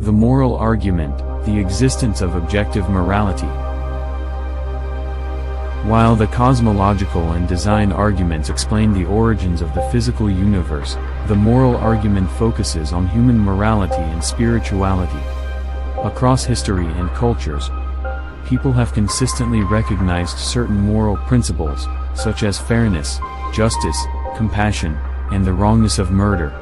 The moral argument, the existence of objective morality. While the cosmological and design arguments explain the origins of the physical universe, the moral argument focuses on human morality and spirituality. Across history and cultures, people have consistently recognized certain moral principles, such as fairness, justice, compassion, and the wrongness of murder.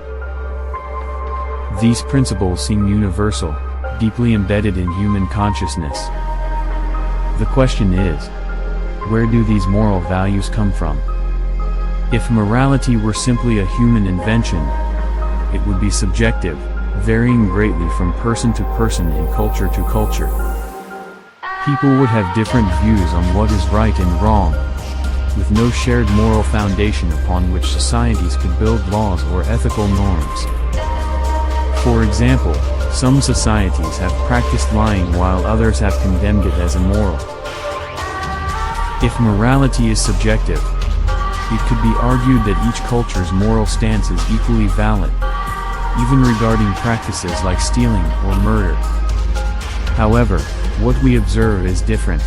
These principles seem universal, deeply embedded in human consciousness. The question is, where do these moral values come from? If morality were simply a human invention, it would be subjective, varying greatly from person to person and culture to culture. People would have different views on what is right and wrong, with no shared moral foundation upon which societies could build laws or ethical norms. For example, some societies have practiced lying while others have condemned it as immoral. If morality is subjective, it could be argued that each culture's moral stance is equally valid, even regarding practices like stealing or murder. However, what we observe is different.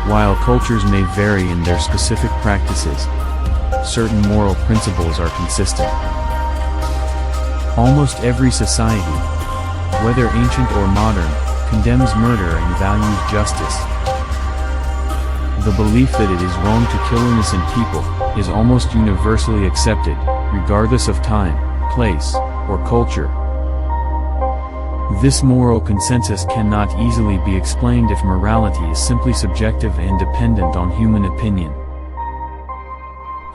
While cultures may vary in their specific practices, certain moral principles are consistent. Almost every society, whether ancient or modern, condemns murder and values justice. The belief that it is wrong to kill innocent people is almost universally accepted, regardless of time, place, or culture. This moral consensus cannot easily be explained if morality is simply subjective and dependent on human opinion.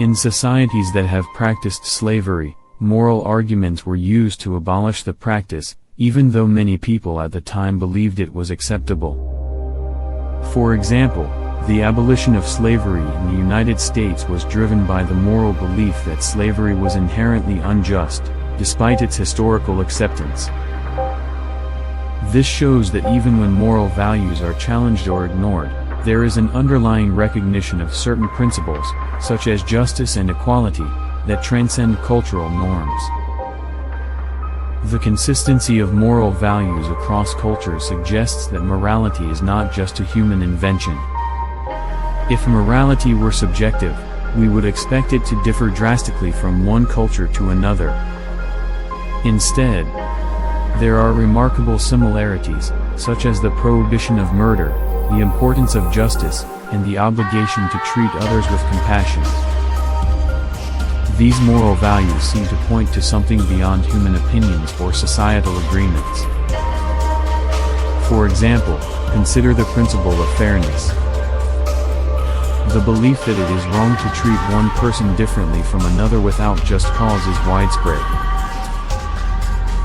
In societies that have practiced slavery, moral arguments were used to abolish the practice, even though many people at the time believed it was acceptable. For example, the abolition of slavery in the United States was driven by the moral belief that slavery was inherently unjust, despite its historical acceptance. This shows that even when moral values are challenged or ignored, there is an underlying recognition of certain principles, such as justice and equality, that transcend cultural norms. The consistency of moral values across cultures suggests that morality is not just a human invention. If morality were subjective, we would expect it to differ drastically from one culture to another. Instead, there are remarkable similarities, such as the prohibition of murder, the importance of justice, and the obligation to treat others with compassion. These moral values seem to point to something beyond human opinions or societal agreements. For example, consider the principle of fairness. The belief that it is wrong to treat one person differently from another without just cause is widespread.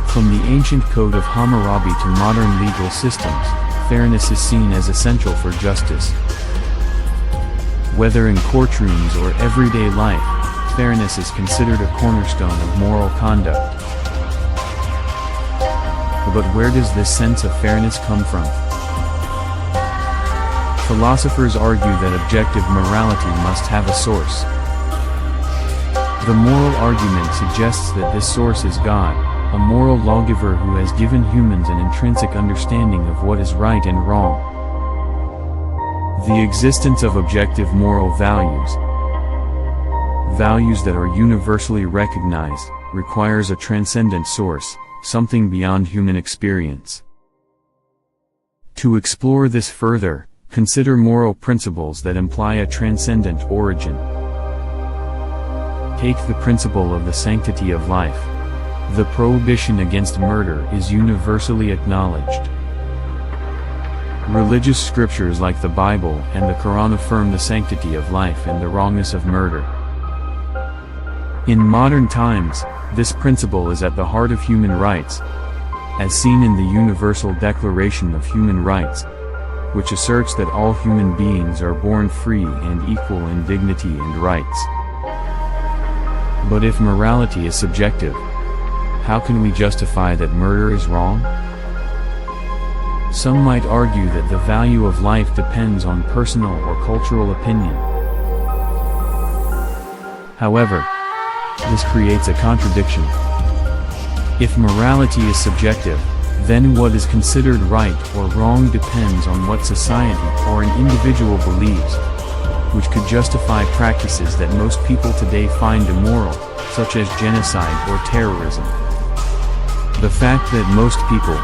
From the ancient code of Hammurabi to modern legal systems, fairness is seen as essential for justice. Whether in courtrooms or everyday life, fairness is considered a cornerstone of moral conduct. But where does this sense of fairness come from? Philosophers argue that objective morality must have a source. The moral argument suggests that this source is God, a moral lawgiver who has given humans an intrinsic understanding of what is right and wrong. The existence of objective moral values, values that are universally recognized, requires a transcendent source, something beyond human experience. To explore this further, consider moral principles that imply a transcendent origin. Take the principle of the sanctity of life. The prohibition against murder is universally acknowledged. Religious scriptures like the Bible and the Quran affirm the sanctity of life and the wrongness of murder. In modern times, this principle is at the heart of human rights, as seen in the Universal Declaration of Human Rights, which asserts that all human beings are born free and equal in dignity and rights. But if morality is subjective, how can we justify that murder is wrong? Some might argue that the value of life depends on personal or cultural opinion. However, this creates a contradiction. If morality is subjective, then what is considered right or wrong depends on what society or an individual believes, which could justify practices that most people today find immoral, such as genocide or terrorism. The fact that most people,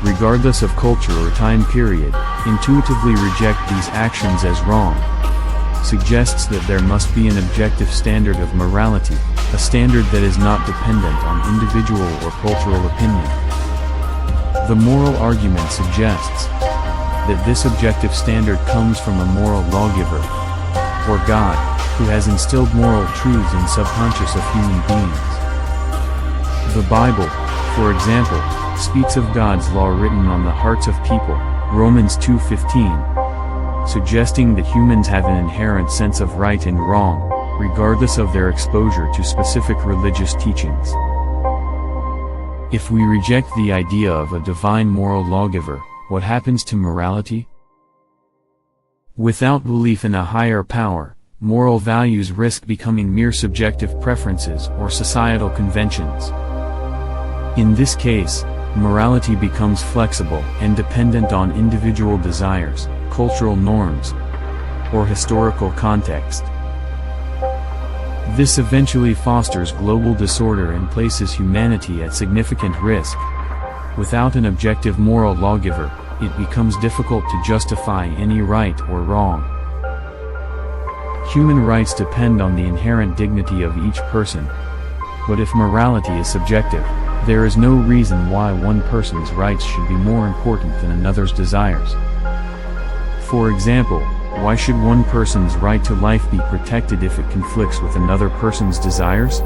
regardless of culture or time period, intuitively reject these actions as wrong, suggests that there must be an objective standard of morality, a standard that is not dependent on individual or cultural opinion. The moral argument suggests that this objective standard comes from a moral lawgiver, or God, who has instilled moral truths in subconscious of human beings. The Bible, for example, speaks of God's law written on the hearts of people, Romans 2:15, suggesting that humans have an inherent sense of right and wrong, regardless of their exposure to specific religious teachings. If we reject the idea of a divine moral lawgiver, what happens to morality? Without belief in a higher power, moral values risk becoming mere subjective preferences or societal conventions. In this case, morality becomes flexible and dependent on individual desires, cultural norms, or historical context. This eventually fosters global disorder and places humanity at significant risk. Without an objective moral lawgiver, it becomes difficult to justify any right or wrong. Human rights depend on the inherent dignity of each person. But if morality is subjective, there is no reason why one person's rights should be more important than another's desires. For example, why should one person's right to life be protected if it conflicts with another person's desires?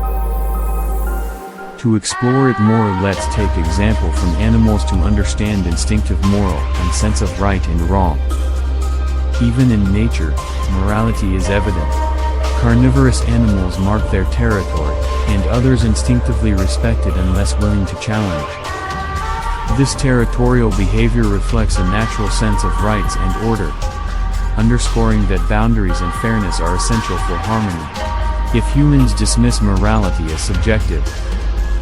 To explore it more, let's take example from animals to understand instinctive moral and sense of right and wrong. Even in nature, morality is evident. Carnivorous animals mark their territory, and others instinctively respect it unless willing to challenge. This territorial behavior reflects a natural sense of rights and order, underscoring that boundaries and fairness are essential for harmony. If humans dismiss morality as subjective,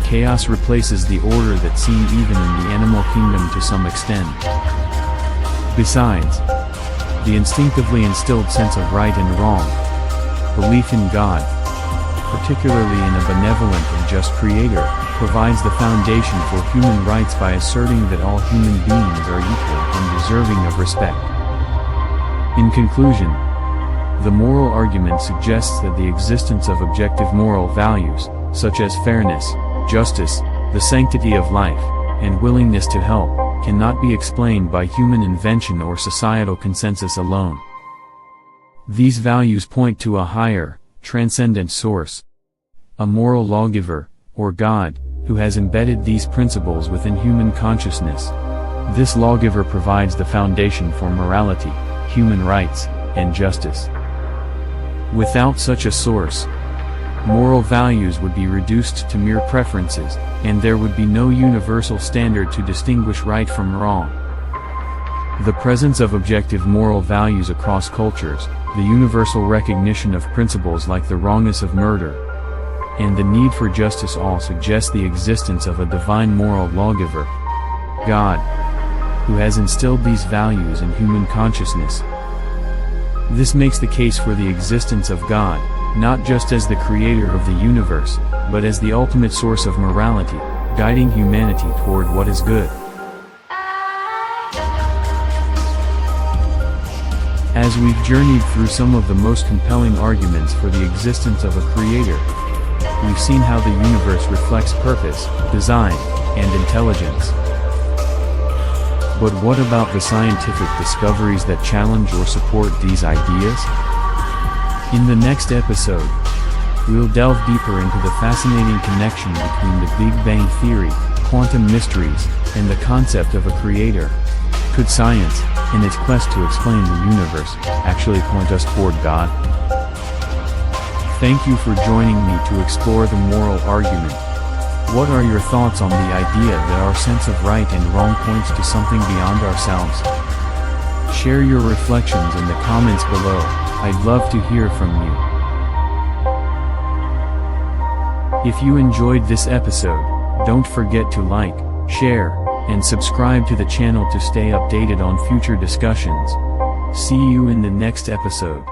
chaos replaces the order that's seen even in the animal kingdom to some extent. Besides, the instinctively instilled sense of right and wrong, belief in God, particularly in a benevolent and just creator, provides the foundation for human rights by asserting that all human beings are equal and deserving of respect. In conclusion, the moral argument suggests that the existence of objective moral values, such as fairness, justice, the sanctity of life, and willingness to help, cannot be explained by human invention or societal consensus alone. These values point to a higher, transcendent source, a moral lawgiver, or God, who has embedded these principles within human consciousness. This lawgiver provides the foundation for morality, human rights, and justice. Without such a source, moral values would be reduced to mere preferences, and there would be no universal standard to distinguish right from wrong. The presence of objective moral values across cultures, the universal recognition of principles like the wrongness of murder, and the need for justice all suggest the existence of a divine moral lawgiver, God, who has instilled these values in human consciousness. This makes the case for the existence of God, not just as the creator of the universe, but as the ultimate source of morality, guiding humanity toward what is good. As we've journeyed through some of the most compelling arguments for the existence of a creator, we've seen how the universe reflects purpose, design, and intelligence. But what about the scientific discoveries that challenge or support these ideas? In the next episode, we'll delve deeper into the fascinating connection between the Big Bang Theory, quantum mysteries, and the concept of a creator. Could science, in its quest to explain the universe, actually point us toward God? Thank you for joining me to explore the moral argument. What are your thoughts on the idea that our sense of right and wrong points to something beyond ourselves? Share your reflections in the comments below. I'd love to hear from you. If you enjoyed this episode, Don't forget to like, share, and subscribe to the channel to stay updated on future discussions. See you in the next episode.